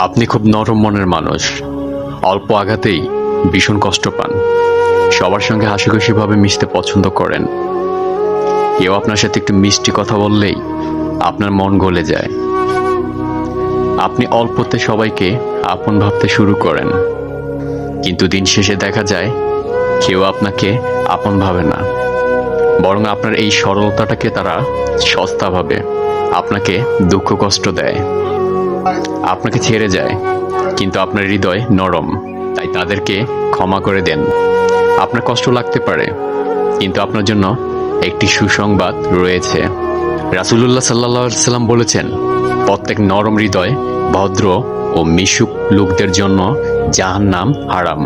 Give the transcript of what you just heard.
আপনি খুব নরম মনের মানুষ। অল্প আঘাতেই ভীষণ কষ্ট পান। সবার সঙ্গে হাসিখুশিভাবে মিশতে পছন্দ করেন। কেউ আপনার সাথে একটু মিষ্টি কথা বললেই আপনার মন গলে যায়। আপনি অল্পতে সবাইকে আপন ভাবতে শুরু করেন, কিন্তু দিন শেষে দেখা যায় কেউ আপনাকে আপন ভাবে না, বরং আপনার এই সরলতাটাকে তারা সস্তা ভাবে, আপনাকে দুঃখ কষ্ট দেয়, আপনাকে ছেড়ে যায়। কিন্তু আপনার হৃদয় নরম, তাই তাদেরকে ক্ষমা করে দেন। আপনার কষ্ট লাগতে পারে, কিন্তু আপনার জন্য একটি সুসংবাদ রয়েছে। রাসূলুল্লাহ সাল্লাল্লাহু আলাইহি সাল্লাম বলেছেন, প্রত্যেক নরম হৃদয়, ভদ্র ও মিশুক লোকদের জন্য জাহান্নাম হারাম।